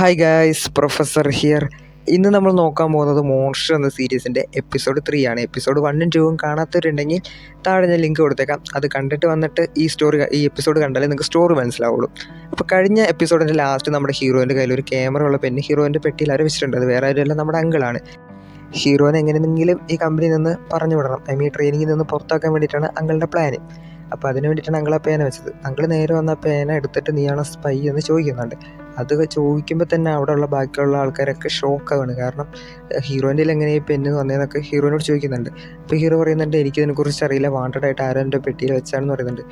Hi guys, professor here. ഇന്ന് നമ്മൾ നോക്കാൻ പോകുന്നത് മോൺസ്റ്റർ എന്ന സീരീസിൻ്റെ എപ്പിസോഡ് 3 ആണ്. എപ്പിസോഡ് 1ഉം 2ഉം കാണാത്തവരുണ്ടെങ്കിൽ താഴെ ഞാൻ ലിങ്ക് കൊടുത്തേക്കാം. അത് കണ്ടിട്ട് വന്നിട്ട് ഈ എപ്പിസോഡ് കണ്ടാലേ നിങ്ങൾക്ക് സ്റ്റോറി മനസ്സിലാവുള്ളൂ. അപ്പോൾ കഴിഞ്ഞ എപ്പിസോഡിൻ്റെ ലാസ്റ്റ് നമ്മുടെ ഹീറോയിൻ്റെ കയ്യിൽ ഒരു ക്യാമറ ഉള്ള പെണ്ണ് ഹീറോയിൻ്റെ പെട്ടിയിൽ ആരും വെച്ചിട്ടുണ്ട്. അത് വേറെ ആരുമല്ല, നമ്മുടെ അങ്കിളാണ്. ഹീറോയിനെ എങ്ങനെയെങ്കിലും ഈ കമ്പനിയിൽ നിന്ന് പറഞ്ഞു വിടണം, ട്രെയിനിങ്ങിൽ നിന്ന് പുറത്താക്കാൻ വേണ്ടിയിട്ടാണ് അങ്കിളുടെ പ്ലാന്. അപ്പോൾ അതിന് വേണ്ടിയിട്ടാണ് അങ്കിൾ ആ പേന വെച്ചത്. അങ്കിൾ നേരെ വന്ന പേന എടുത്തിട്ട് നീയാണ് സ്പൈ എന്ന് ചോദിക്കുന്നുണ്ട്. അത് ചോദിക്കുമ്പോൾ തന്നെ അവിടെയുള്ള ബാക്കിയുള്ള ആൾക്കാരൊക്കെ ഷോക്കാണ്. കാരണം ഹീറോയിൻ്റെ എങ്ങനെ ഈ പെന്ന് വന്നതെന്നൊക്കെ ഹീറോയിനോട് ചോദിക്കുന്നുണ്ട്. അപ്പോൾ ഹീറോ പറയുന്നുണ്ട്, എനിക്കിതിനെക്കുറിച്ച് അറിയില്ല, വാണ്ടഡ് ആയിട്ട് ആരോ എൻ്റെ പെട്ടിയിൽ വെച്ചാണെന്ന് പറയുന്നുണ്ട്.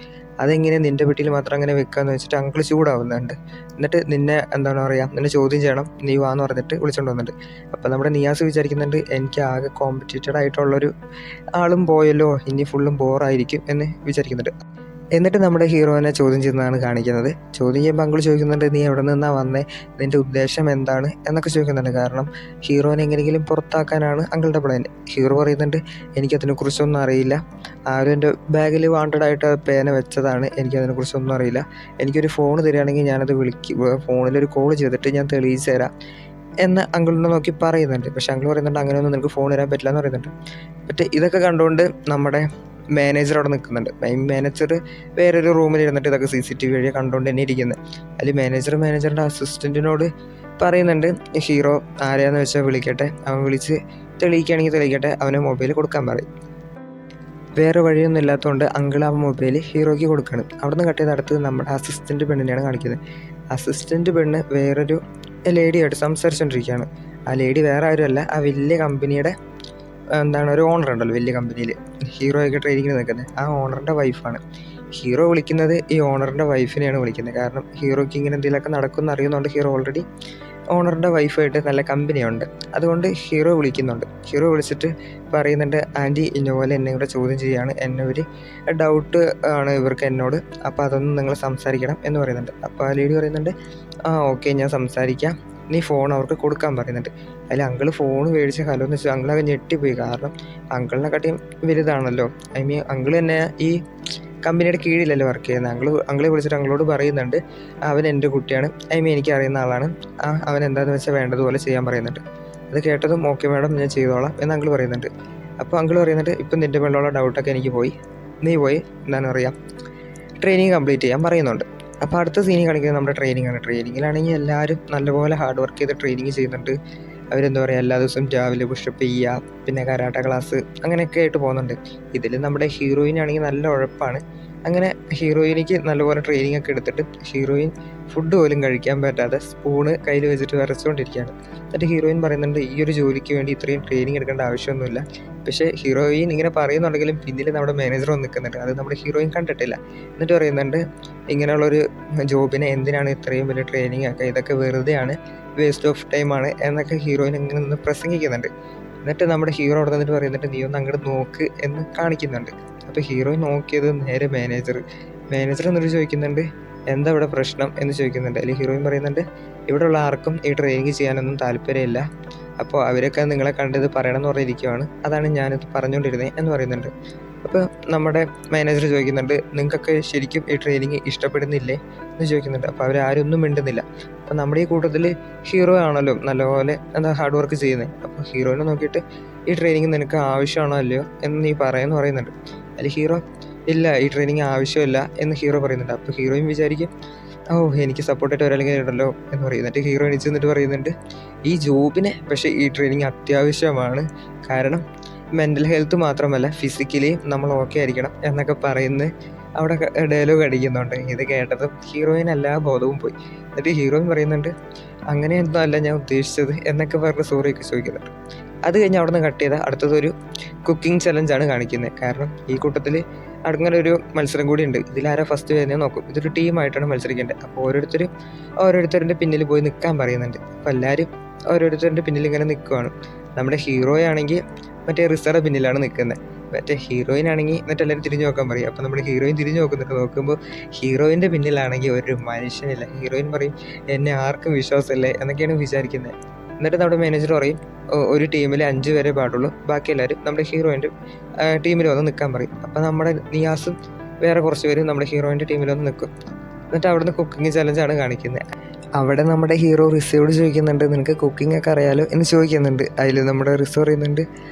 അതെങ്ങനെ നിൻ്റെ പെട്ടിയിൽ മാത്രം അങ്ങനെ വെക്കാമെന്ന് വെച്ചിട്ട് അങ്കിൾ ചൂടാവുന്നുണ്ട്. എന്നിട്ട് നിന്നെ നിന്നെ ചോദ്യം ചെയ്യണം, നീ വാന്ന് പറഞ്ഞിട്ട് വിളിച്ചുകൊണ്ട് വന്നിട്ട്. അപ്പോൾ നമ്മുടെ നിയാസ് വിചാരിക്കുന്നുണ്ട്, എനിക്ക് ആകെ കോമ്പറ്റീറ്റഡ് ആയിട്ടുള്ളൊരു ആളും പോയല്ലോ, ഇനി ഫുള്ളും ബോറായിരിക്കും എന്ന് വിചാരിക്കുന്നുണ്ട്. എന്നിട്ട് നമ്മുടെ ഹീറോയിനെ ചോദ്യം ചെയ്യുന്നതാണ് കാണിക്കുന്നത്. ചോദ്യം ചെയ്യുമ്പോൾ അങ്കിൾ ചോദിക്കുന്നുണ്ട്, നീ എവിടെ നിന്നാണ് വന്നേ, നിൻ്റെ ഉദ്ദേശം എന്താണ് എന്നൊക്കെ ചോദിക്കുന്നുണ്ട്. കാരണം ഹീറോയിനെ എങ്ങനെയെങ്കിലും പുറത്താക്കാനാണ് അങ്കിളുടെ പ്ലാൻ. ഹീറോ പറയുന്നുണ്ട്, എനിക്കതിനെക്കുറിച്ചൊന്നും അറിയില്ല, ആരും എൻ്റെ ബാഗിൽ വാണ്ടഡ് ആയിട്ട് പേന വെച്ചതാണ്, എനിക്കതിനെക്കുറിച്ചൊന്നും അറിയില്ല. എനിക്കൊരു ഫോൺ തരികയാണെങ്കിൽ ഞാനത് ഫോണിലൊരു കോൾ ചെയ്തിട്ട് ഞാൻ തെളിയിച്ച് തരാം എന്ന് അങ്കിളിനെ നോക്കി പറയുന്നുണ്ട്. പക്ഷെ അങ്കിൾ പറയുന്നുണ്ട്, അങ്ങനെയൊന്നും നിനക്ക് ഫോൺ തരാൻ പറ്റില്ല എന്ന് പറയുന്നുണ്ട്. പക്ഷേ ഇതൊക്കെ കണ്ടുകൊണ്ട് നമ്മുടെ മാനേജർ അവിടെ നിൽക്കുന്നുണ്ട്. മാനേജർ വേറൊരു റൂമിൽ ഇരുന്നിട്ട് ഇതൊക്കെ CCTV വഴി കണ്ടുകൊണ്ട് തന്നെ ഇരിക്കുന്നത്. അതിൽ മാനേജറിൻ്റെ അസിസ്റ്റൻറ്റിനോട് പറയുന്നുണ്ട്, ഹീറോ ആരെയാന്ന് വെച്ചാൽ വിളിക്കട്ടെ, അവൻ വിളിച്ച് തെളിയിക്കുകയാണെങ്കിൽ തെളിയിക്കട്ടെ, അവന് മൊബൈൽ കൊടുക്കാൻ പറയും. വേറെ വഴിയൊന്നും ഇല്ലാത്തതുകൊണ്ട് അങ്കിൾ ആ മൊബൈൽ ഹീറോയ്ക്ക് കൊടുക്കണം. അവിടെ നിന്ന് കട്ട് ചെയ്ത് അടുത്ത് നമ്മുടെ അസിസ്റ്റൻറ്റ് പെണ്ണിനെയാണ് കാണിക്കുന്നത്. അസിസ്റ്റൻറ്റ് പെണ്ണ് വേറൊരു ലേഡിയായിട്ട് സംസാരിച്ചുകൊണ്ടിരിക്കുകയാണ്. ആ ലേഡി വേറെ ആരുമല്ല, ആ വലിയ കമ്പനിയുടെ ഒരു ഓണർ ഉണ്ടല്ലോ വലിയ കമ്പനിയിൽ ഹീറോയൊക്കെ ട്രെയിനിങ്ങിന് നിൽക്കുന്നത്, ആ ഓണറിൻ്റെ വൈഫാണ്. ഹീറോ വിളിക്കുന്നത് ഈ ഓണറിൻ്റെ വൈഫിനെയാണ് വിളിക്കുന്നത്. കാരണം ഹീറോയ്ക്ക് ഇങ്ങനെ എന്തെങ്കിലുമൊക്കെ നടക്കുമെന്ന് അറിയുന്നുണ്ട്. ഹീറോ ഓൾറെഡി ഓണറിൻ്റെ വൈഫായിട്ട് നല്ല കമ്പനിയുണ്ട്, അതുകൊണ്ട് ഹീറോ വിളിക്കുന്നുണ്ട്. ഹീറോ വിളിച്ചിട്ട് പറയുന്നുണ്ട്, ആൻറ്റി ഇന്നപോലെ എന്നെ ഇവിടെ ചോദ്യം ചെയ്യുകയാണ്, എന്നെ ഒരു ഡൗട്ട് ആണ് ഇവർക്ക് എന്നോട്, അപ്പോൾ അതൊന്നും നിങ്ങൾ സംസാരിക്കണം എന്ന് പറയുന്നുണ്ട്. അപ്പോൾ ആ ലേഡി പറയുന്നുണ്ട്, ഓക്കെ ഞാൻ സംസാരിക്കാം, നീ ഫോൺ അവർക്ക് കൊടുക്കാൻ പറയുന്നുണ്ട്. അതിൽ അങ്കിൾ ഫോൺ മേടിച്ച് ഹലോ എന്ന് വെച്ചാൽ അങ്കിളൊക്കെ ഞെട്ടിപ്പോയി. കാരണം അങ്കിളിനെക്കാട്ടിയും വലുതാണല്ലോ, അങ്കിൾ തന്നെ ഈ കമ്പനിയുടെ കീഴിലല്ലേ വർക്ക് ചെയ്യുന്നത്. അങ്കിളെ വിളിച്ചിട്ട് അങ്കിളോട് പറയുന്നുണ്ട്, അവൻ എൻ്റെ കുട്ടിയാണ്, എനിക്ക് അറിയുന്ന ആളാണ്, അവൻ എന്താണെന്ന് വെച്ചാൽ വേണ്ടതുപോലെ ചെയ്യാൻ പറയുന്നുണ്ട്. അത് കേട്ടതും ഓക്കെ മാഡം ഞാൻ ചെയ്തോളാം എന്ന് അങ്കിൾ പറയുന്നുണ്ട്. അപ്പോൾ അങ്കിൾ പറയുന്നുണ്ട്, ഇപ്പം നിൻ്റെ മേലുള്ള ഡൗട്ടൊക്കെ എനിക്ക് പോയി, നീ പോയി ട്രെയിനിങ് കംപ്ലീറ്റ് ചെയ്യാൻ പറയുന്നുണ്ട്. അപ്പോൾ അടുത്ത സീനിൽ കാണിക്കുന്നത് നമ്മുടെ ട്രെയിനിങ്ങാണ്. ട്രെയിനിങ്ങിലാണെങ്കിൽ എല്ലാവരും നല്ലപോലെ ഹാർഡ് വർക്ക് ചെയ്ത് ട്രെയിനിങ് ചെയ്യുന്നുണ്ട്. എല്ലാ ദിവസവും രാവിലെ പുഷപ്പ് ചെയ്യുക, പിന്നെ കരാട്ട ക്ലാസ്, അങ്ങനെയൊക്കെ ആയിട്ട് പോകുന്നുണ്ട്. ഇതിൽ നമ്മുടെ ഹീറോയിനാണെങ്കിൽ നല്ല ഉഴപ്പാണ്. അങ്ങനെ ഹീറോയിനിക്ക് നല്ലപോലെ ട്രെയിനിങ് ഒക്കെ എടുത്തിട്ട് ഹീറോയിൻ ഫുഡ് പോലും കഴിക്കാൻ പറ്റാതെ സ്പൂണ് കയ്യിൽ വെച്ചിട്ട് വരച്ചുകൊണ്ടിരിക്കുകയാണ്. എന്നിട്ട് ഹീറോയിൻ പറയുന്നുണ്ട്, ഈ ഒരു ജോലിക്ക് വേണ്ടി ഇത്രയും ട്രെയിനിങ് എടുക്കേണ്ട ആവശ്യമൊന്നുമില്ല. പക്ഷേ ഹീറോയിൻ ഇങ്ങനെ പറയുന്നുണ്ടെങ്കിലും പിന്നിൽ നമ്മുടെ മാനേജർ വന്ന് നിൽക്കുന്നുണ്ട്. അത് നമ്മുടെ ഹീറോയിൻ കണ്ടിട്ടില്ല. എന്നിട്ട് പറയുന്നുണ്ട്, ഇങ്ങനെയുള്ളൊരു ജോബിനെ എന്തിനാണ് ഇത്രയും വലിയ ട്രെയിനിങ് ഒക്കെ, ഇതൊക്കെ വെറുതെയാണ്, വേസ്റ്റ് ഓഫ് ടൈമാണ് എന്നൊക്കെ ഹീറോയിൻ ഇങ്ങനെ നിന്ന് പ്രസംഗിക്കുന്നുണ്ട്. എന്നിട്ട് നമ്മുടെ ഹീറോ അവിടെ നിന്നിട്ട് പറയുന്നുണ്ട്, നീ ഒന്ന് അങ്ങോട്ട് നോക്ക് എന്ന് കാണിക്കുന്നുണ്ട്. അപ്പോൾ ഹീറോയിൻ നോക്കിയത് നേരെ മാനേജർ എന്നിട്ട് ചോദിക്കുന്നുണ്ട്, എന്താ ഇവിടെ പ്രശ്നം എന്ന് ചോദിക്കുന്നുണ്ട്. അല്ലെങ്കിൽ ഹീറോയിൻ പറയുന്നുണ്ട്, ഇവിടെയുള്ള ആർക്കും ഈ ട്രെയിനിങ് ചെയ്യാനൊന്നും താല്പര്യമില്ല, അപ്പോൾ അവരൊക്കെ നിങ്ങളെ കണ്ടത് പറയണമെന്ന് പറഞ്ഞിരിക്കുകയാണ്, അതാണ് ഞാനിത് പറഞ്ഞുകൊണ്ടിരുന്നത് എന്ന് പറയുന്നുണ്ട്. അപ്പോൾ നമ്മുടെ മാനേജർ ചോദിക്കുന്നുണ്ട്, നിങ്ങൾക്കൊക്കെ ശരിക്കും ഈ ട്രെയിനിങ് ഇഷ്ടപ്പെടുന്നില്ലേ എന്ന് ചോദിക്കുന്നുണ്ട്. അപ്പോൾ അവരാരും ഒന്നും മിണ്ടുന്നില്ല. അപ്പോൾ നമ്മുടെ ഈ കൂട്ടത്തിൽ ഹീറോ ആണല്ലോ നല്ലപോലെ ഹാർഡ് വർക്ക് ചെയ്യുന്നത്. അപ്പോൾ ഹീറോയിനെ നോക്കിയിട്ട്, ഈ ട്രെയിനിങ് നിനക്ക് ആവശ്യമാണോ അല്ലയോ എന്ന് നീ പറയുന്നുണ്ട്. അതിൽ ഹീറോ, ഇല്ല ഈ ട്രെയിനിങ് ആവശ്യമില്ല എന്ന് ഹീറോ പറയുന്നുണ്ട്. അപ്പോൾ ഹീറോയും വിചാരിക്കും, എനിക്ക് സപ്പോർട്ടായിട്ട് ഒരാളെങ്കിലും ഉണ്ടല്ലോ എന്ന് പറയും. എന്നിട്ട് ഹീറോ എണീച്ച് നിന്നിട്ട് പറയുന്നുണ്ട്, ഈ ജോബിന് പക്ഷേ ഈ ട്രെയിനിങ് അത്യാവശ്യമാണ്, കാരണം മെൻ്റൽ ഹെൽത്ത് മാത്രമല്ല ഫിസിക്കലി നമ്മൾ ഓക്കെ ആയിരിക്കണം എന്നൊക്കെ പറയുന്ന അവിടെ ഡയലോഗ് അടിക്കുന്നുണ്ട്. ഇത് കേട്ടതും ഹീറോയിൻ എല്ലാ ബോധവും പോയി. എന്നിട്ട് ഹീറോയിൻ പറയുന്നുണ്ട്, അങ്ങനെയൊന്നും അല്ല ഞാൻ ഉദ്ദേശിച്ചത് എന്നൊക്കെ പറഞ്ഞ് സോറിയൊക്കെ ചോദിക്കുന്നുണ്ട്. അത് കഴിഞ്ഞ് അവിടെ നിന്ന് കട്ട് ചെയ്ത അടുത്തതൊരു കുക്കിംഗ് ചലഞ്ചാണ് കാണിക്കുന്നത്. കാരണം ഈ കൂട്ടത്തിൽ അങ്ങനെ ഒരു മത്സരം കൂടി ഉണ്ട്. ഇതിലാരാ ഫസ്റ്റ് വരുന്നത് നോക്കും. ഇതൊരു ടീമായിട്ടാണ് മത്സരിക്കേണ്ടത്. അപ്പോൾ ഓരോരുത്തരുടെ പിന്നിൽ പോയി നിൽക്കാൻ പറയുന്നുണ്ട്. അപ്പോൾ എല്ലാവരും ഓരോരുത്തരുടെ പിന്നിൽ ഇങ്ങനെ നിൽക്കുവാണ്. നമ്മുടെ ഹീറോയാണെങ്കിൽ മറ്റേ റിസയുടെ പിന്നിലാണ് നിൽക്കുന്നത്. മറ്റേ ഹീറോയിൻ ആണെങ്കിൽ മറ്റെല്ലാവരും തിരിഞ്ഞു നോക്കാൻ പറയും. അപ്പോൾ നമ്മുടെ ഹീറോയിൻ തിരിഞ്ഞു നോക്കുമ്പോൾ ഹീറോയിൻ്റെ പിന്നിലാണെങ്കിൽ ഒരു മനുഷ്യനില്ല. ഹീറോയിൻ പറയും, എന്നെ ആർക്കും വിശ്വാസമില്ലേ എന്നൊക്കെയാണ് വിചാരിക്കുന്നത്. എന്നിട്ട് നമ്മുടെ മാനേജർ പറയും, ഒരു ടീമിൽ 5 പേരെ പാടുള്ളൂ, ബാക്കി എല്ലാവരും നമ്മുടെ ഹീറോയിൻ്റെ ടീമിൽ വന്ന് നിൽക്കാൻ പറയും. അപ്പോൾ നമ്മുടെ നിയാസും വേറെ കുറച്ച് പേരും നമ്മുടെ ഹീറോയിൻ്റെ ടീമിൽ വന്ന് നിൽക്കും. എന്നിട്ട് അവിടുന്ന് കുക്കിംഗ് ചലഞ്ചാണ് കാണിക്കുന്നത്. അവിടെ നമ്മുടെ ഹീറോ റിസയോട് ചോദിക്കുന്നുണ്ട്, നിനക്ക് കുക്കിംഗ് ഒക്കെ അറിയാലോ എന്ന് ചോദിക്കുന്നുണ്ട്. അതിൽ നമ്മുടെ റിസോ പറയുന്നുണ്ട്,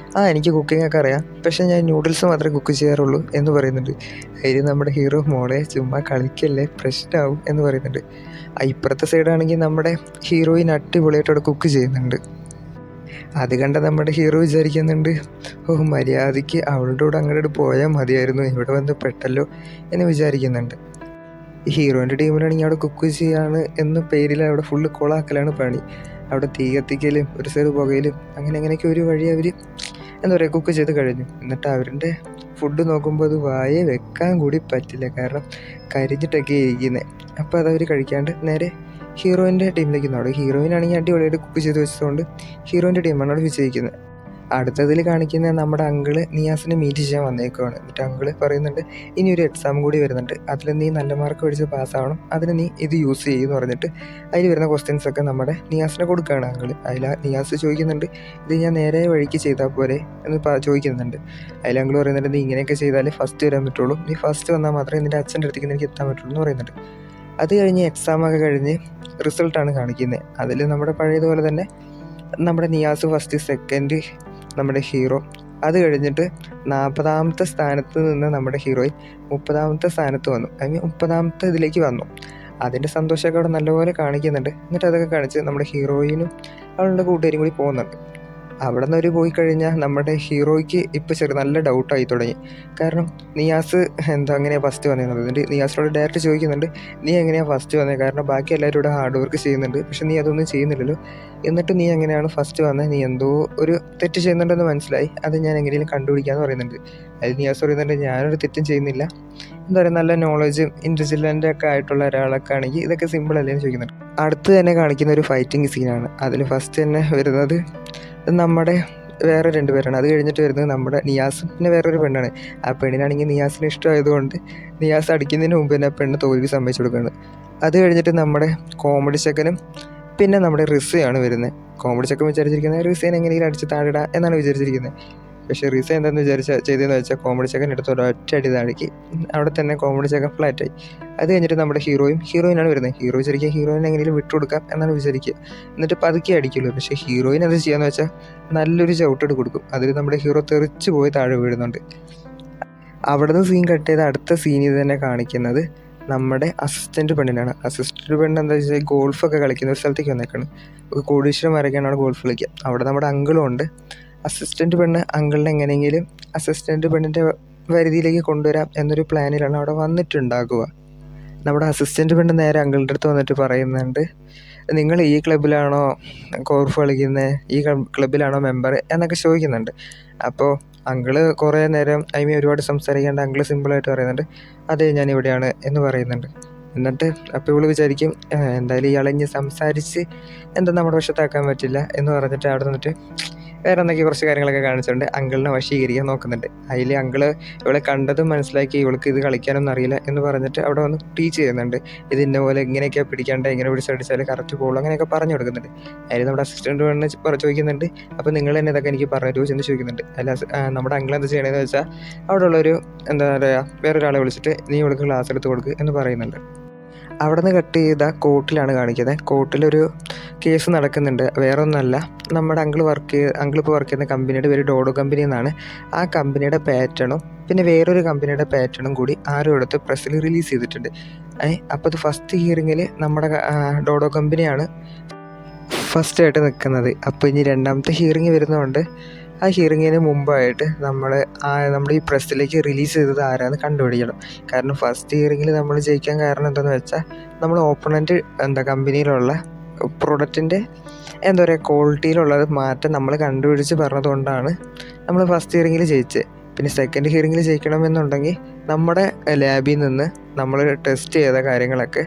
എനിക്ക് കുക്കിംഗ് ഒക്കെ അറിയാം, പക്ഷേ ഞാൻ നൂഡിൽസ് മാത്രമേ കുക്ക് ചെയ്യാറുള്ളൂ എന്ന് പറയുന്നുണ്ട്. അതിൽ നമ്മുടെ ഹീറോ, മോളെ ചുമ്മാ കളിക്കല്ലേ, പ്രശ്നമാവും എന്ന് പറയുന്നുണ്ട്. ഇപ്പുറത്തെ സൈഡാണെങ്കിൽ നമ്മുടെ ഹീറോയിൻ അടിപൊളിയായിട്ട് അവിടെ കുക്ക് ചെയ്യുന്നുണ്ട്. അത് കണ്ട നമ്മുടെ ഹീറോ വിചാരിക്കുന്നുണ്ട്, മര്യാദയ്ക്ക് അവളുടെ കൂടെ അങ്ങോട്ട് പോയാൽ മതിയായിരുന്നു, ഇവിടെ വന്ന് പെട്ടല്ലോ എന്ന് വിചാരിക്കുന്നുണ്ട്. ഹീറോയിൻ്റെ ടീമിലാണെങ്കിൽ അവിടെ കുക്ക് ചെയ്യാണ് എന്ന പേരിൽ അവിടെ ഫുള്ള് കൊളാക്കലാണ് പണി. അവിടെ തീ കത്തിക്കലും ഒരു സൈഡ് പുകയിലും അങ്ങനെയൊക്കെ ഒരു വഴി അവർ എന്താ പറയുക കുക്ക് ചെയ്ത് കഴിഞ്ഞു. എന്നിട്ട് അവരുടെ ഫുഡ് നോക്കുമ്പോൾ അത് വായെ വെക്കാൻ കൂടി പറ്റില്ല, കാരണം കരിഞ്ഞിട്ടൊക്കെ ഇരിക്കുന്നത്. അപ്പോൾ അതവർ കഴിക്കാണ്ട് നേരെ ഹീറോയിൻ്റെ ടീമിലേക്ക് വന്നു. അവിടെ ഹീറോയിനാണെങ്കിൽ അടിപൊളിയായിട്ട് കുക്ക് ചെയ്ത് വെച്ചതുകൊണ്ട് ഹീറോയിൻ്റെ ടീമാണ് അവിടെ വിജയിക്കുന്നത്. അടുത്തതിൽ കാണിക്കുന്ന നമ്മുടെ അങ്കിള് നിയാസിനെ മീറ്റ് ചെയ്യാൻ വന്നേക്കുവാണ്. എന്നിട്ട് അങ്കിള് പറയുന്നുണ്ട്, ഇനി ഒരു എക്സാം കൂടി വരുന്നുണ്ട്, അതിൽ നീ നല്ല മാർക്ക് മേടിച്ച് പാസ്സാവണം, അതിന് നീ ഇത് യൂസ് ചെയ്യുമെന്ന് പറഞ്ഞിട്ട് അതിൽ വരുന്ന ക്വസ്റ്റ്യൻസൊക്കെ നമ്മുടെ നിയാസിനെ കൊടുക്കുകയാണ് അങ്കിള്. അതിൽ നിയാസ് ചോദിക്കുന്നുണ്ട്, ഇത് ഞാൻ നേരെ വഴിക്ക് ചെയ്താൽ പോരെ എന്ന് ചോദിക്കുന്നുണ്ട്. അതിൽ അങ്കിള് പറയുന്നുണ്ട്, നീ ഇങ്ങനെയൊക്കെ ചെയ്താലേ ഫസ്റ്റ് വരാൻ പറ്റുള്ളൂ, നീ ഫസ്റ്റ് വന്നാൽ മാത്രമേ നിൻ്റെ അച്ഛൻ്റെ അടുത്തേക്ക് നിനക്ക് എത്താൻ പറ്റുള്ളൂ എന്ന് പറയുന്നുണ്ട്. അത് കഴിഞ്ഞ് എക്സാമൊക്കെ കഴിഞ്ഞ് റിസൾട്ടാണ് കാണിക്കുന്നത്. അതിൽ നമ്മുടെ പഴയതുപോലെ തന്നെ നമ്മുടെ നിയാസ് ഫസ്റ്റ്, സെക്കൻഡ് നമ്മുടെ ഹീറോ. അത് കഴിഞ്ഞിട്ട് 40ാമത്തെ സ്ഥാനത്ത് നിന്ന് നമ്മുടെ ഹീറോയിൻ 30ാമത്തെ സ്ഥാനത്ത് വന്നു. ഐ മീൻ 30ാമത്തെ ഇതിലേക്ക് വന്നു. അതിൻ്റെ സന്തോഷമൊക്കെ അവിടെ നല്ലപോലെ കാണിക്കുന്നുണ്ട്. എന്നിട്ട് അതൊക്കെ കാണിച്ച് നമ്മുടെ ഹീറോയിനും അവളുടെ കൂട്ടുകാരും കൂടി പോകുന്നുണ്ട്. അവിടെ നിന്ന് അവർ പോയി കഴിഞ്ഞാൽ നമ്മുടെ ഹീറോയ്ക്ക് ഇപ്പോൾ നല്ല ഡൗട്ടായി തുടങ്ങി. കാരണം നിയാസ് എങ്ങനെയാണ് ഫസ്റ്റ് വന്നതെന്നുള്ളത്. എന്നിട്ട് നിയാസിനോട് ഡയറക്റ്റ് ചോദിക്കുന്നുണ്ട്, നീ എങ്ങനെയാണ് ഫസ്റ്റ് വന്നത്? കാരണം ബാക്കി എല്ലാവരും ഇവിടെ ഹാർഡ് വർക്ക് ചെയ്യുന്നുണ്ട്, പക്ഷെ നീ അതൊന്നും ചെയ്യുന്നില്ലല്ലോ, എന്നിട്ട് നീ എങ്ങനെയാണ് ഫസ്റ്റ് വന്നത്? നീ എന്തോ ഒരു തെറ്റ് ചെയ്യുന്നുണ്ടെന്ന് മനസ്സിലായി, അത് ഞാൻ എങ്ങനെയും കണ്ടുപിടിക്കാമെന്ന് പറയുന്നുണ്ട്. അതിൽ നിയാസ് പറയുന്നുണ്ട്, ഞാനൊരു തെറ്റും ചെയ്യുന്നില്ല, എന്താ പറയുക, നല്ല നോളജും ഇൻ്റലിജൻ്റ് ഒക്കെ ആയിട്ടുള്ള ഒരാളൊക്കെ ആണെങ്കിൽ ഇതൊക്കെ സിമ്പിൾ അല്ലേ എന്ന് ചോദിക്കുന്നുണ്ട്. അടുത്ത് തന്നെ കാണിക്കുന്ന ഒരു ഫൈറ്റിംഗ് സീനാണ്. അതിൽ ഫസ്റ്റ് തന്നെ വരുന്നത് നമ്മുടെ വേറെ 2 പേരാണ്. അത് കഴിഞ്ഞിട്ട് വരുന്നത് നമ്മുടെ നിയാസും പിന്നെ വേറൊരു പെണ്ണാണ്. ആ പെണ്ണിനാണെങ്കിൽ നിയാസിന് ഇഷ്ടമായതുകൊണ്ട് നിയാസ് അടിക്കുന്നതിന് മുമ്പ് തന്നെ ആ പെണ്ണ് തോൽവി സമ്മതിച്ചു കൊടുക്കുകയാണ്. അത് കഴിഞ്ഞിട്ട് നമ്മുടെ കോമഡി ചെക്കനും പിന്നെ നമ്മുടെ റിസയാണ് വരുന്നത്. കോമഡി ചെക്കൻ വിചാരിച്ചിരിക്കുന്നത് റിസേനെ എങ്ങനെയെങ്കിലും അടിച്ച് താഴെടാ എന്നാണ് വിചാരിച്ചിരിക്കുന്നത്. പക്ഷേ റിസ എന്താണെന്ന് ചെയ്തതെന്ന് വെച്ചാൽ കോമഡി ചെക്കൻ എടുത്ത് ഒരൊറ്റ അടി താഴേക്ക് അവിടെ തന്നെ കോമഡി ചെക്കൻ ഫ്ലാറ്റായി. അത് കഴിഞ്ഞിട്ട് നമ്മുടെ ഹീറോയിനാണ് വരുന്നത്. ഹീറോ വിചാരിക്കുക ഹീറോയിനെ എങ്ങനെയും വിട്ടുകൊടുക്കാം എന്നാണ് വിചാരിക്കുക. എന്നിട്ട് പതുക്കെ അടിക്കുള്ളൂ. പക്ഷേ ഹീറോയിൻ അത് ചെയ്യാന്ന് വെച്ചാൽ നല്ലൊരു ചവിട്ടിട്ട് കൊടുക്കും. അതിൽ നമ്മുടെ ഹീറോ തെറിച്ച് പോയി താഴെ വീഴുന്നുണ്ട്. അവിടെ നിന്ന് സീൻ കട്ട് ചെയ്ത് അടുത്ത സീനിൽ തന്നെ കാണിക്കുന്നത് നമ്മുടെ അസിസ്റ്റൻറ്റ് പെണ്ണിനാണ്. അസിസ്റ്റൻറ്റ് പെണ്ണ് എന്താ വെച്ചാൽ ഗോൾഫൊക്കെ കളിക്കുന്ന ഒരു സ്ഥലത്തേക്ക് വന്നേക്കാണ്. കോടീശ്വരന്മാരൊക്കെയാണ് ഗോൾഫ് കളിക്കുക. അവിടെ നമ്മുടെ അങ്കിളും ഉണ്ട്. അസിസ്റ്റൻറ്റ് പെണ്ണ് അങ്കിളിനെ എങ്ങനെയെങ്കിലും അസിസ്റ്റൻറ്റ് പെണ്ണിൻ്റെ പരിധിയിലേക്ക് കൊണ്ടുവരാം എന്നൊരു പ്ലാനിലാണ് അവിടെ വന്നിട്ടുണ്ടാകുക. നമ്മുടെ അസിസ്റ്റൻറ്റ് പെണ്ണ് നേരെ അങ്കിളിൻ്റെ അടുത്ത് വന്നിട്ട് പറയുന്നുണ്ട്, നിങ്ങൾ ഈ ക്ലബ്ബിലാണോ ഗോൾഫ് കളിക്കുന്നത്, ഈ ക്ലബ്ബിലാണോ മെമ്പർ എന്നൊക്കെ ചോദിക്കുന്നുണ്ട്. അപ്പോൾ അങ്കിള് കുറേ നേരം ഒരുപാട് സംസാരിക്കാണ്ട് അങ്കിള് സിമ്പിളായിട്ട് പറയുന്നുണ്ട്, അതെ ഞാൻ ഇവിടെയാണ് എന്ന് പറയുന്നുണ്ട്. എന്നിട്ട് അപ്പോൾ ഇവള് വിചാരിക്കും എന്തായാലും ഇയാളെഞ്ഞ് സംസാരിച്ച് നമ്മുടെ വശത്താക്കാൻ പറ്റില്ല എന്ന് പറഞ്ഞിട്ട് അവിടെ നിന്നിട്ട് വേറെ എന്തൊക്കെ കുറച്ച് കാര്യങ്ങളൊക്കെ കാണിച്ചുകൊണ്ട് അങ്കിളിനെ വശീകരിക്കാൻ നോക്കുന്നുണ്ട്. അതിൽ അങ്കിള് ഇവളെ കണ്ടതും മനസ്സിലാക്കി ഇവൾക്ക് ഇത് കളിക്കാനൊന്നും അറിയില്ല എന്ന് പറഞ്ഞിട്ട് അവിടെ വന്ന് ടീച്ച് ചെയ്യുന്നുണ്ട്. ഇത് ഇന്ന പോലെ ഇങ്ങനെയൊക്കെ പിടിക്കാണ്ട് ഇങ്ങനെ പിടിച്ചടിച്ചാൽ കറക്റ്റ് പോകുള്ളൂ അങ്ങനെയൊക്കെ പറഞ്ഞു കൊടുക്കുന്നുണ്ട്. അതിൽ നമ്മുടെ അസിസ്റ്റൻറ്റ് പെണ്ണ് ചോദിക്കുന്നുണ്ട്, അപ്പോൾ നിങ്ങൾ തന്നെ ഇതൊക്കെ എനിക്ക് പറഞ്ഞു എന്ന് ചോദിക്കുന്നുണ്ട്. അതിൽ നമ്മുടെ അങ്കിൾ എന്താ ചെയ്യണമെന്ന് വെച്ചാൽ അവിടെ ഉള്ളൊരു എന്താ പറയുക വേറൊരാളെ വിളിച്ചിട്ട് നീ ഇവൾക്ക് ക്ലാസ് എടുത്ത് കൊടുക്കുക എന്ന് പറയുന്നുണ്ട്. അവിടെ നിന്ന് കട്ട് ചെയ്ത കോർട്ടിലാണ് കാണിക്കുന്നത്. കോർട്ടിലൊരു കേസ് നടക്കുന്നുണ്ട്. വേറെ ഒന്നുമല്ല, നമ്മുടെ അങ്കിളിപ്പോൾ വർക്ക് ചെയ്യുന്ന കമ്പനിയുടെ പേര് ഡോഡോ കമ്പനി എന്നാണ്. ആ കമ്പനിയുടെ പാറ്റേണും പിന്നെ വേറൊരു കമ്പനിയുടെ പാറ്റേണും കൂടി ആരും എടുത്ത് പ്രസ്സിൽ റിലീസ് ചെയ്തിട്ടുണ്ട്. അപ്പോൾ ഇത് ഫസ്റ്റ് ഹിയറിങ്ങിൽ നമ്മുടെ ഡോഡോ കമ്പനിയാണ് ഫസ്റ്റായിട്ട് നിൽക്കുന്നത്. അപ്പോൾ ഇനി 2ാമത്തെ ഹിയറിങ് വരുന്നതുകൊണ്ട് ആ ഹിയറിങ്ങിന് മുമ്പായിട്ട് നമ്മുടെ ഈ പ്രസ്സിലേക്ക് റിലീസ് ചെയ്തത് ആരാന്ന് കണ്ടുപിടിക്കണം. കാരണം ഫസ്റ്റ് ഹിയറിങ്ങിൽ നമ്മൾ ജയിക്കാൻ കാരണം എന്താണെന്ന് വെച്ചാൽ നമ്മൾ ഓപ്പണൻറ്റ് കമ്പനിയിലുള്ള പ്രൊഡക്റ്റിൻ്റെ ക്വാളിറ്റിയിലുള്ളത് മാറ്റം നമ്മൾ കണ്ടുപിടിച്ച് പറഞ്ഞതുകൊണ്ടാണ് നമ്മൾ ഫസ്റ്റ് ഹിയറിങ്ങിൽ ജയിച്ചത്. പിന്നെ സെക്കൻഡ് ഹിയറിങ്ങിൽ ജയിക്കണമെന്നുണ്ടെങ്കിൽ നമ്മുടെ ലാബിൽ നിന്ന് നമ്മൾ ടെസ്റ്റ് ചെയ്ത കാര്യങ്ങളൊക്കെ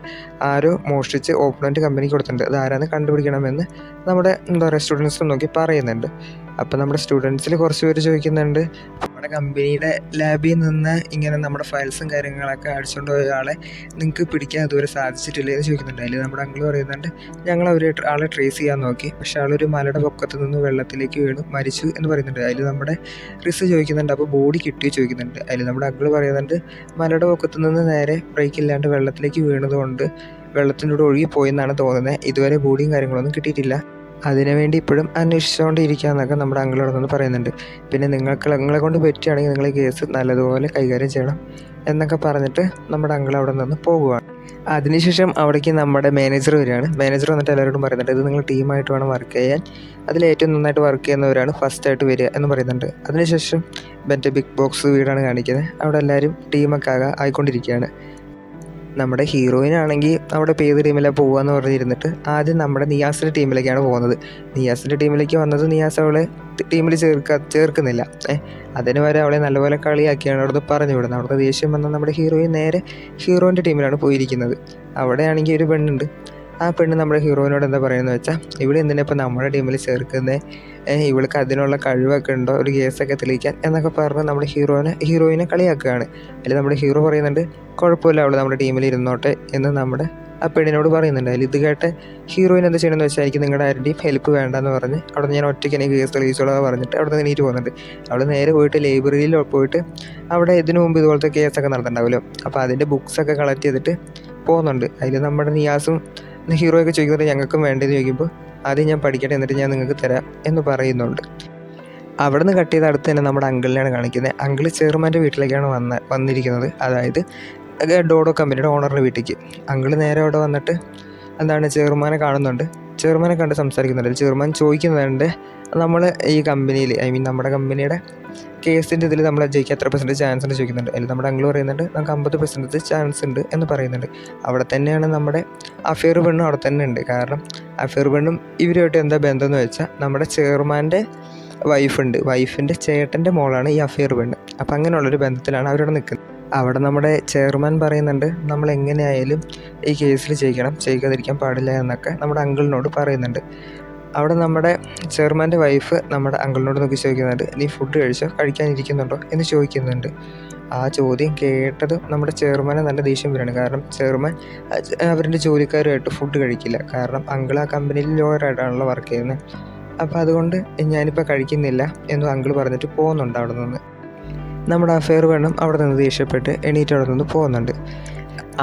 ആരോ മോഷ്ടിച്ച് ഓപ്പണൻറ്റ് കമ്പനിക്ക് കൊടുത്തിട്ടുണ്ട്. അത് ആരാന്ന് കണ്ടുപിടിക്കണമെന്ന് നമ്മുടെ സ്റ്റുഡൻസ് നോക്കി പറയുന്നുണ്ട്. അപ്പോൾ നമ്മുടെ സ്റ്റുഡൻസിൽ കുറച്ച് പേര് ചോദിക്കുന്നുണ്ട്, നമ്മുടെ കമ്പനിയുടെ ലാബിൽ നിന്ന് ഇങ്ങനെ നമ്മുടെ ഫയൽസും കാര്യങ്ങളൊക്കെ അടിച്ചുകൊണ്ട് പോയ ആളെ നിങ്ങൾക്ക് പിടിക്കാൻ അതുവരെ സാധിച്ചിട്ടില്ല എന്ന് ചോദിക്കുന്നുണ്ട്. അതിൽ നമ്മുടെ അങ്കിൾ പറയുന്നുണ്ട് ഞങ്ങൾ ആളെ ട്രേസ് ചെയ്യാൻ നോക്കി, പക്ഷേ ആളൊരു മലയുടെ പൊക്കത്ത് നിന്ന് വെള്ളത്തിലേക്ക് വീണു മരിച്ചു എന്ന് പറയുന്നുണ്ട്. അതിൽ നമ്മുടെ റിസ് ചോദിക്കുന്നുണ്ട് അപ്പോൾ ബോഡി കിട്ടിയോ ചോദിക്കുന്നുണ്ട്. അതിൽ നമ്മുടെ അങ്കിൾ പറയുന്നുണ്ട് മലയുടെ പൊക്കത്ത് നിന്ന് നേരെ ബ്രേക്ക് ഇല്ലാണ്ട് വെള്ളത്തിലേക്ക് വീണതുകൊണ്ട് വെള്ളത്തിൻ്റെ കൂടെ ഒഴുകിപ്പോയെന്നാണ് തോന്നുന്നത്. ഇതുവരെ ബോഡിയും കാര്യങ്ങളൊന്നും കിട്ടിയിട്ടില്ല, അതിനുവേണ്ടി ഇപ്പോഴും അന്വേഷിച്ചുകൊണ്ടിരിക്കുകയെന്നൊക്കെ നമ്മുടെ അങ്കിളോട് നിന്ന് പറയുന്നുണ്ട്. പിന്നെ നിങ്ങളെ കൊണ്ട് പറ്റുകയാണെങ്കിൽ നിങ്ങൾ ഈ കേസ് നല്ലതുപോലെ കൈകാര്യം ചെയ്യണം എന്നൊക്കെ പറഞ്ഞിട്ട് നമ്മുടെ അങ്കിൾ അവിടെ നിന്ന് പോകുകയാണ്. അതിനുശേഷം അവിടേക്ക് നമ്മുടെ മാനേജർ വരികയാണ്. മാനേജർ വന്നിട്ട് എല്ലാവരോടും പറയുന്നുണ്ട് ഇത് നിങ്ങൾ ടീമായിട്ട് വേണം വർക്ക് ചെയ്യാൻ, അതിലേറ്റവും നന്നായിട്ട് വർക്ക് ചെയ്യുന്നവരാണ് ഫസ്റ്റായിട്ട് വരിക എന്ന് പറയുന്നുണ്ട്. അതിനുശേഷം മറ്റേ ബിഗ് ബോക്സ് വീടാണ് കാണിക്കുന്നത്. അവിടെ എല്ലാവരും ടീമൊക്കെ ആയിക്കൊണ്ടിരിക്കുകയാണ്. നമ്മുടെ ഹീറോയിനാണെങ്കിൽ അവിടെ ഏത് ടീമിലാണ് പോകുകയെന്ന് പറഞ്ഞിരുന്നിട്ട് ആദ്യം നമ്മുടെ നിയാസിൻ്റെ ടീമിലേക്കാണ് പോകുന്നത്. നിയാസിൻ്റെ ടീമിലേക്ക് വന്നത് നിയാസ് അവളെ ടീമിൽ ചേർക്കുന്നില്ല. അതിന് വരെ അവളെ നല്ലപോലെ കളിയാക്കിയാണ് അവിടുന്ന് പറഞ്ഞു വിടുന്നത്. അവിടുത്തെ ദേഷ്യം വന്ന നമ്മുടെ ഹീറോയിൻ നേരെ ഹീറോയിൻ്റെ ടീമിലാണ് പോയിരിക്കുന്നത്. അവിടെയാണെങ്കിൽ ഒരു പെണ്ണുണ്ട്. ആ പെണ്ണ് നമ്മുടെ ഹീറോയിനോട് എന്താ പറയുന്നത് വെച്ചാൽ ഇവിടെ എന്തിനാ ഇപ്പോൾ നമ്മുടെ ടീമിൽ ചേർക്കുന്നത്, ഇവൾക്ക് അതിനുള്ള കഴിവൊക്കെ ഉണ്ടോ ഒരു കേസൊക്കെ തെളിയിക്കാൻ എന്നൊക്കെ പറഞ്ഞ് നമ്മുടെ ഹീറോയിനെ കളിയാക്കുകയാണ്. അതിൽ നമ്മുടെ ഹീറോ പറയുന്നുണ്ട് കുഴപ്പമില്ല അവൾ നമ്മുടെ ടീമിൽ ഇരുന്നോട്ടെ എന്ന് നമ്മുടെ ആ പെണ്ണിനോട് പറയുന്നുണ്ട്. അതിൽ ഇത് കേട്ട് ഹീറോയിൻ എന്താ ചെയ്യണമെന്ന് വെച്ചാൽ എനിക്ക് നിങ്ങളുടെ ആരുടെയും ഹെൽപ്പ് വേണ്ടെന്ന് പറഞ്ഞ് അവിടെ നിന്ന് ഞാൻ ഒറ്റയ്ക്ക് എനിക്ക് കേസ് തെളിയിച്ചോളാം പറഞ്ഞിട്ട് അവിടെ നിന്ന് എണീറ്റ് പോകുന്നുണ്ട്. അവൾ നേരെ പോയിട്ട് ലൈബ്രറിയിൽ പോയിട്ട് അവിടെ ഇതിനു മുമ്പ് ഇതുപോലത്തെ കേസൊക്കെ നടന്നിട്ടുണ്ടാവുമല്ലോ, അപ്പോൾ അതിൻ്റെ ബുക്സൊക്കെ കളക്ട് ചെയ്തിട്ട് പോകുന്നുണ്ട്. അതിൽ നമ്മുടെ നിയാസും ഹീറോയൊക്കെ ചോദിക്കുന്നത് ഞങ്ങൾക്കും വേണ്ടതെന്ന് ചോദിക്കുമ്പോൾ ആദ്യം ഞാൻ പഠിക്കട്ടെ എന്നിട്ട് ഞാൻ നിങ്ങൾക്ക് തരാം എന്ന് പറയുന്നുണ്ട്. അവിടെ നിന്ന് കട്ട് ചെയ്ത് അടുത്ത് തന്നെ നമ്മുടെ അങ്കിളിനെയാണ് കാണിക്കുന്നത്. അങ്കിൾ ചെയർമാൻ്റെ വീട്ടിലേക്കാണ് വന്നിരിക്കുന്നത്, അതായത് ഡോഡോ കമ്പനിയുടെ ഓണറിൻ്റെ വീട്ടിലേക്ക്. അങ്കിൾ നേരെ അവിടെ വന്നിട്ട് എന്താണ് ചെയർമാനെ കാണുന്നുണ്ട്. ചെയർമാനെ കണ്ട് സംസാരിക്കുന്നുണ്ട്. ചെയർമാൻ ചോദിക്കുന്നുണ്ട് നമ്മൾ ഈ കമ്പനിയിൽ നമ്മുടെ കമ്പനിയുടെ കേസിൻ്റെ ഇതിൽ നമ്മൾ ജയിക്കാൻ എത്ര % ചാൻസ് ഉണ്ട് ചോദിക്കുന്നുണ്ട്. അതിൽ നമ്മുടെ അങ്കിൾ പറയുന്നുണ്ട് നമുക്ക് 50% ചാൻസ് ഉണ്ട് എന്ന് പറയുന്നുണ്ട്. അവിടെ തന്നെയാണ് നമ്മുടെ അഫെയർ പെണ്ണും അവിടെ തന്നെ ഉണ്ട്. കാരണം അഫെയർ പെണ്ണും ഇവരുമായിട്ട് എന്താ ബന്ധം എന്ന് വെച്ചാൽ നമ്മുടെ ചെയർമാൻ്റെ വൈഫിൻ്റെ ചേട്ടൻ്റെ മോളാണ് ഈ അഫെയർ പെണ്ണ്. അപ്പം അങ്ങനെയുള്ളൊരു ബന്ധത്തിലാണ് അവരവിടെ നിൽക്കുന്നത്. അവിടെ നമ്മുടെ ചെയർമാൻ പറയുന്നുണ്ട് നമ്മൾ എങ്ങനെയായാലും ഈ കേസിൽ ജയിക്കാതിരിക്കാൻ പാടില്ല എന്നൊക്കെ നമ്മുടെ അങ്കിളിനോട് പറയുന്നുണ്ട്. അവിടെ നമ്മുടെ ചെയർമാൻ്റെ വൈഫ് നമ്മുടെ അങ്കിളിനോട് നോക്കി ചോദിക്കുന്നുണ്ട് നീ ഫുഡ് കഴിക്കാനിരിക്കുന്നുണ്ടോ എന്ന് ചോദിക്കുന്നുണ്ട്. ആ ചോദ്യം കേട്ടത് നമ്മുടെ ചെയർമാനെ നല്ല ദേഷ്യം വരികയാണ്. കാരണം ചെയർമാൻ അവരുടെ ജോലിക്കാരുമായിട്ട് ഫുഡ് കഴിക്കില്ല. കാരണം അങ്കിൾ ആ കമ്പനിയിൽ ലോയറായിട്ടാണല്ലോ വർക്ക് ചെയ്യുന്നത്. അപ്പോൾ അതുകൊണ്ട് ഞാനിപ്പോൾ കഴിക്കുന്നില്ല എന്ന് അങ്കിൾ പറഞ്ഞിട്ട് പോകുന്നുണ്ട് അവിടെ നിന്ന്. നമ്മുടെ അഫെയർ വേണം അവിടെ നിന്ന് ദേഷ്യപ്പെട്ട് എണീറ്റ് അവിടെ നിന്ന് പോകുന്നുണ്ട്.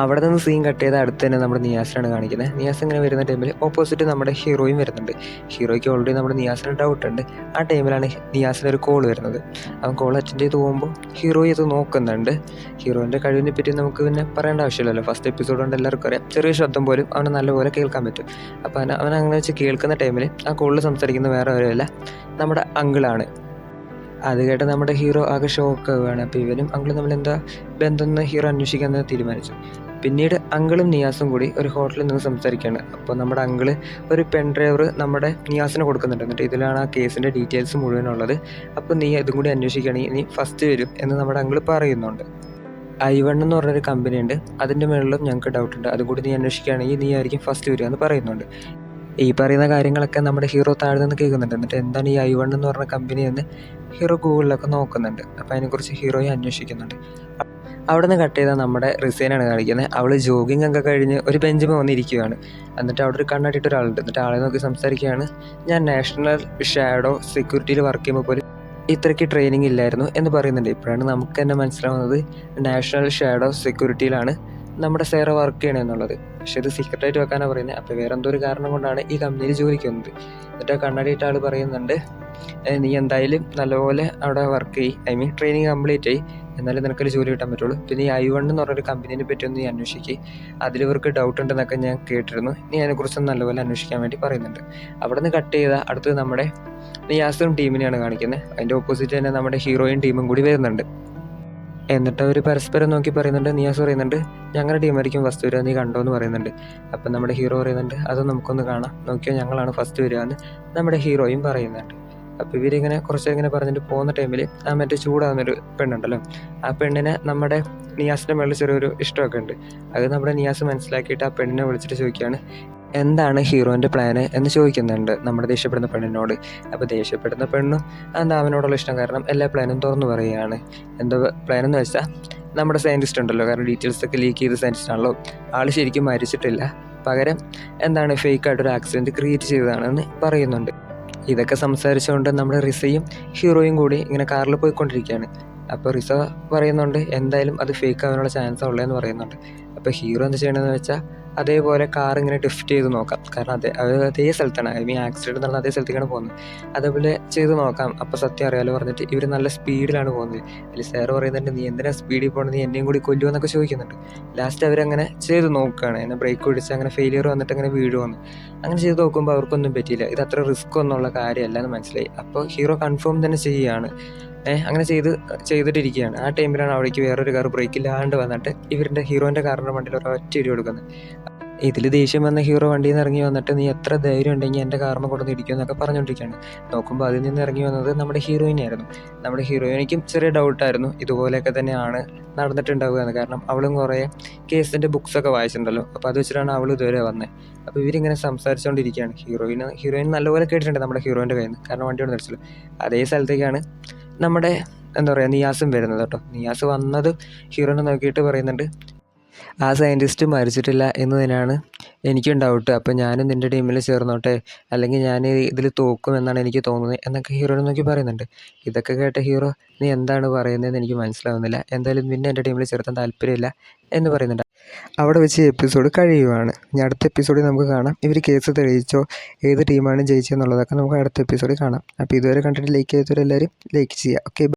അവിടെ നിന്ന് സീൻ കട്ട് ചെയ്ത് അടുത്ത് തന്നെ നമ്മുടെ നിയാസിനാണ് കാണിക്കുന്നത്. നിയാസ് ഇങ്ങനെ വരുന്ന ടൈമിൽ ഓപ്പോസിറ്റ് നമ്മുടെ ഹീറോയും വരുന്നുണ്ട്. ഹീറോയ്ക്ക് ഓൾറെഡി നമ്മുടെ നിയാസിന് ഡൗട്ട് ഉണ്ട്. ആ ടൈമിലാണ് നിയാസിനൊരു കോൾ വരുന്നത്. അവൻ കോൾ അറ്റൻഡ് ചെയ്ത് പോകുമ്പോൾ ഹീറോ ഇത് നോക്കുന്നുണ്ട്. ഹീറോയിൻ്റെ കഴിവിനെ പറ്റി നമുക്ക് പിന്നെ പറയേണ്ട ആവശ്യമില്ലല്ലോ, ഫസ്റ്റ് എപ്പിസോഡ് കൊണ്ട് എല്ലാവർക്കും അറിയാം. ചെറിയ ശബ്ദം പോലും അവന് നല്ലപോലെ കേൾക്കാൻ പറ്റും. അപ്പോൾ അവൻ അങ്ങനെ വെച്ച് കേൾക്കുന്ന ടൈമിൽ ആ കോളിൽ സംസാരിക്കുന്ന വേറെ ആരുമല്ല നമ്മുടെ അങ്കിളാണ്. അത് കേട്ട് നമ്മുടെ ഹീറോ ആകെ ഷോക്ക് ആവുകയാണ്. അപ്പോൾ ഇവനും അങ്കിളും തമ്മിൽ എന്താ ബന്ധം എന്ന് ഹീറോ അന്വേഷിക്കാമെന്ന് തീരുമാനിച്ചു. പിന്നീട് അങ്കിളും നിയാസും കൂടി ഒരു ഹോട്ടലിൽ നിന്ന് സംസാരിക്കുകയാണ്. അപ്പോൾ നമ്മുടെ അങ്കിള് ഒരു പെൻ ഡ്രൈവർ നമ്മുടെ നിയാസിന് കൊടുക്കുന്നുണ്ട്. എന്നിട്ട് ഇതിലാണ് ആ കേസിൻ്റെ ഡീറ്റെയിൽസ് മുഴുവനുള്ളത്. അപ്പോൾ നീ ഇതും കൂടി അന്വേഷിക്കുകയാണെങ്കിൽ നീ ഫസ്റ്റ് വരും എന്ന് നമ്മുടെ അങ്കിള് പറയുന്നുണ്ട്. I1 എന്ന് പറഞ്ഞൊരു കമ്പനി ഉണ്ട്, അതിൻ്റെ മുകളിലും ഞങ്ങൾക്ക് ഡൗട്ടുണ്ട്, അതും കൂടി നീ അന്വേഷിക്കുകയാണെങ്കിൽ നീ ആയിരിക്കും ഫസ്റ്റ് വരിക എന്ന് പറയുന്നുണ്ട്. ഈ പറയുന്ന കാര്യങ്ങളൊക്കെ നമ്മുടെ ഹീറോ താഴെ നിന്ന് കേൾക്കുന്നുണ്ട്. എന്നിട്ട് എന്താണ് ഈ I1 എന്ന് പറഞ്ഞ കമ്പനി എന്ന് ഹീറോ ഗൂഗിളിലൊക്കെ നോക്കുന്നുണ്ട്. അപ്പോൾ അതിനെക്കുറിച്ച് ഹീറോയെ അന്വേഷിക്കുന്നുണ്ട്. അവിടെ നിന്ന് കട്ട് ചെയ്താൽ നമ്മുടെ റിസൈനാണ് കാണിക്കുന്നത്. അവൾ ജോഗിങ് ഒക്കെ കഴിഞ്ഞ് ഒരു ബെഞ്ചിൽ വന്നിരിക്കുകയാണ്. എന്നിട്ട് അവിടെ ഒരു കണ്ണാടിയിട്ട് ഒരാളുണ്ട്. എന്നിട്ട് ആളെ നോക്കി സംസാരിക്കുകയാണ്, ഞാൻ നാഷണൽ ഷാഡോ സെക്യൂരിറ്റിയിൽ വർക്ക് ചെയ്യുമ്പോൾ പോലും ഇത്രയ്ക്ക് ട്രെയിനിങ് ഇല്ലായിരുന്നു എന്ന് പറയുന്നുണ്ട്. ഇപ്പോഴാണ് നമുക്ക് തന്നെ മനസ്സിലാവുന്നത് നാഷണൽ ഷാഡോ സെക്യൂരിറ്റിയിലാണ് നമ്മുടെ സേറ വർക്ക് ചെയ്യണമെന്നുള്ളത്. പക്ഷെ ഇത് സീക്രട്ടായിട്ട് വെക്കാനാണ് പറയുന്നത്. അപ്പോൾ വേറെ എന്തോ ഒരു കാരണം കൊണ്ടാണ് ഈ കമ്പനിയിൽ ജോലിക്ക് വന്നത്. എന്നിട്ട് കണ്ണാടിയിട്ട് ആൾ പറയുന്നുണ്ട്, നീ എന്തായാലും നല്ലപോലെ അവിടെ വർക്ക് ചെയ്യ്, ട്രെയിനിങ് കംപ്ലീറ്റ് ചെയ്യ്, എന്നാലും നിനക്കൊരു ജോലി കിട്ടാൻ പറ്റുള്ളൂ. പിന്നെ ഈ I1 എന്ന് പറഞ്ഞൊരു കമ്പനീനെ പറ്റി ഒന്ന് നീ അന്വേഷിക്കുക, അതിലിവർക്ക് ഡൗട്ട് ഉണ്ടെന്നൊക്കെ ഞാൻ കേട്ടിരുന്നു, നീ അതിനെക്കുറിച്ച് നല്ലപോലെ അന്വേഷിക്കാൻ വേണ്ടി പറയുന്നുണ്ട്. അവിടെ നിന്ന് കട്ട് ചെയ്താൽ അടുത്തത് നമ്മുടെ നിയാസും ടീമിനെയാണ് കാണിക്കുന്നത്. അതിൻ്റെ ഓപ്പോസിറ്റ് തന്നെ നമ്മുടെ ഹീറോയും ടീമും കൂടി വരുന്നുണ്ട്. എന്നിട്ട് അവർ പരസ്പരം നോക്കി പറയുന്നുണ്ട്. നിയാസ് പറയുന്നുണ്ട്, ഞങ്ങളുടെ ടീമായിരിക്കും ഫസ്റ്റ് വരിക, നീ കണ്ടോ എന്ന് പറയുന്നുണ്ട്. അപ്പം നമ്മുടെ ഹീറോ പറയുന്നുണ്ട്, അത് നമുക്കൊന്ന് കാണാം, നോക്കിയോ ഞങ്ങളാണ് ഫസ്റ്റ് വരിക എന്ന് നമ്മുടെ ഹീറോയും പറയുന്നുണ്ട്. അപ്പോൾ ഇവരിങ്ങനെ കുറച്ചിങ്ങനെ പറഞ്ഞിട്ട് പോകുന്ന ടൈമിൽ ആ മറ്റേ ചൂടാകുന്നൊരു പെണ്ണുണ്ടല്ലോ, ആ പെണ്ണിനെ നമ്മുടെ നിയാസിൻ്റെ മേളിൽ ചെറിയൊരു ഇഷ്ടമൊക്കെ ഉണ്ട്. അത് നമ്മുടെ നിയാസ് മനസ്സിലാക്കിയിട്ട് ആ പെണ്ണിനെ വിളിച്ചിട്ട് ചോദിക്കുകയാണ്, എന്താണ് ഹീറോൻ്റെ പ്ലാന് എന്ന് ചോദിക്കുന്നുണ്ട് നമ്മുടെ ദേഷ്യപ്പെടുന്ന പെണ്ണിനോട്. അപ്പോൾ ദേഷ്യപ്പെടുന്ന പെണ്ണും എന്താ അവനോടുള്ള ഇഷ്ടം കാരണം എല്ലാ പ്ലാനും തുറന്നു പറയുകയാണ്. എന്താ പ്ലാൻ എന്ന് വെച്ചാൽ നമ്മുടെ സയൻറ്റിസ്റ്റ് ഉണ്ടല്ലോ, കാരണം ഡീറ്റെയിൽസൊക്കെ ലീക്ക് ചെയ്ത സയൻറ്റിസ്റ്റ് ആണല്ലോ, ആൾ ശരിക്കും മരിച്ചിട്ടില്ല, പകരം എന്താണ് ഫേക്കായിട്ടൊരു ആക്സിഡൻറ്റ് ക്രിയേറ്റ് ചെയ്തതാണെന്ന് പറയുന്നുണ്ട്. ഇതൊക്കെ സംസാരിച്ചുകൊണ്ട് നമ്മുടെ റിസയും ഹീറോയും കൂടി ഇങ്ങനെ കാറിൽ പോയിക്കൊണ്ടിരിക്കുകയാണ്. അപ്പോൾ റിസ പറയുന്നുണ്ട് എന്തായാലും അത് ഫേക്ക് ആവാനുള്ള ചാൻസ് ഉള്ളതെന്ന് പറയുന്നുണ്ട്. അപ്പോൾ ഹീറോ എന്താ ചെയ്യണമെന്ന് വെച്ചാൽ അതേപോലെ കാർ ഇങ്ങനെ ഡിഫ്റ്റ് ചെയ്ത് നോക്കാം, കാരണം അതേ സ്ഥലത്താണ്, ഐ മീൻ ആക്സിഡൻറ്റ് നടന്ന അതേ സ്ഥലത്തേക്കാണ് പോകുന്നത്, അതേപോലെ ചെയ്ത് നോക്കാം, അപ്പോൾ സത്യം അറിയാലോ പറഞ്ഞിട്ട് ഇവർ നല്ല സ്പീഡിലാണ് പോകുന്നത്. അതിൽ സാർ പറയുന്നുണ്ട് നീ എന്തിനാ സ്പീഡിൽ പോകുന്നത്, നീ എന്നെയും കൂടി കൊല്ലുമെന്നൊക്കെ ചോദിക്കുന്നുണ്ട്. ലാസ്റ്റ് അവരങ്ങനെ ചെയ്ത് നോക്കുകയാണ്, അങ്ങനെ ബ്രേക്ക് പിടിച്ച് അങ്ങനെ ഫെയിലിയർ വന്നിട്ട് അങ്ങനെ വീഴുമെന്ന്. അങ്ങനെ ചെയ്ത് നോക്കുമ്പോൾ അവർക്കൊന്നും പറ്റിയില്ല, ഇത് അത്ര റിസ്ക് ഒന്നുള്ള കാര്യമല്ല എന്ന് മനസ്സിലായി. അപ്പോൾ ഹീറോ കൺഫേം തന്നെ ചെയ്യുകയാണ്. അങ്ങനെ ചെയ്തിട്ടിരിക്കുകയാണ്. ആ ടൈമിലാണ് അവിടേക്ക് വേറൊരു കാർ ബ്രേക്കില്ലാണ്ട് വന്നിട്ട് ഇവരുടെ ഹീറോൻ്റെ കാറിൻ്റെ വണ്ടിയിൽ ഒരൊറ്റ ഇടി കൊടുക്കുന്നത്. ഇതിൽ ദേഷ്യം വന്ന ഹീറോ വണ്ടിയിൽ നിന്ന് ഇറങ്ങി വന്നിട്ട് നീ എത്ര ധൈര്യം ഉണ്ടെങ്കിൽ എൻ്റെ കാറിന് കൊണ്ടുവന്ന് ഇടിക്കുമെന്നൊക്കെ പറഞ്ഞുകൊണ്ടിരിക്കുകയാണ്. നോക്കുമ്പോൾ അതിൽ നിന്ന് ഇറങ്ങി വന്നത് നമ്മുടെ ഹീറോയിനായിരുന്നു. നമ്മുടെ ഹീറോയിനിക്കും ചെറിയ ഡൗട്ടായിരുന്നു ഇതുപോലെയൊക്കെ തന്നെയാണ് നടന്നിട്ടുണ്ടാവുക എന്ന്, കാരണം അവളും കുറേ കേസിൻ്റെ ബുക്സൊക്കെ വായിച്ചിട്ടുണ്ടല്ലോ, അപ്പോൾ അത് വെച്ചിട്ടാണ് അവൾ ഇതുവരെ വന്നത്. അപ്പോൾ ഇവരിങ്ങനെ സംസാരിച്ചുകൊണ്ടിരിക്കുകയാണ്. ഹീറോയിൻ നല്ലപോലെ കേട്ടിട്ടുണ്ട് നമ്മുടെ ഹീറോയിൻ്റെ കയ്യിൽ നിന്ന്, കാരണം വണ്ടി കൊണ്ട് നിറച്ചല്ലോ. അതേ സ്ഥലത്തേക്കാണ് നമ്മുടെ എന്താ പറയുക നിയാസും വരുന്നത് കേട്ടോ. നിയാസ് വന്നത് ഹീറോനെ നോക്കിയിട്ട് പറയുന്നുണ്ട് ആ സയൻറ്റിസ്റ്റ് മരിച്ചിട്ടില്ല എന്ന് തന്നെയാണ് എനിക്കും ഡൗട്ട്, അപ്പോൾ ഞാനും നിൻ്റെ ടീമിൽ ചേർന്നോട്ടെ, അല്ലെങ്കിൽ ഞാൻ ഇതിൽ തോക്കുമെന്നാണ് എനിക്ക് തോന്നുന്നത് എന്നൊക്കെ ഹീറോനെ നോക്കി പറയുന്നുണ്ട്. ഇതൊക്കെ കേട്ട ഹീറോ നീ എന്താണ് പറയുന്നതെന്ന് എനിക്ക് മനസ്സിലാവുന്നില്ല, എന്തായാലും നിന്നെ എൻ്റെ ടീമിൽ ചേർത്താൻ താല്പര്യമില്ല എന്ന് പറയുന്നുണ്ട്. അവിടെ വെച്ച് എപ്പിസോഡ് കഴിയുവാണ്. ഇനി അടുത്ത എപ്പിസോഡിൽ നമുക്ക് കാണാം ഇവർ കേസ് തെളിയിച്ചോ, ഏത് ടീമാണ് ജയിച്ചതെന്നുള്ളതൊക്കെ നമുക്ക് അടുത്ത എപ്പിസോഡിൽ കാണാം. അപ്പോൾ ഇതുവരെ കണ്ടിട്ട് ലൈക്ക് ചെയ്തവരെല്ലാവരും ലൈക്ക് ചെയ്യുക. ഓക്കെ.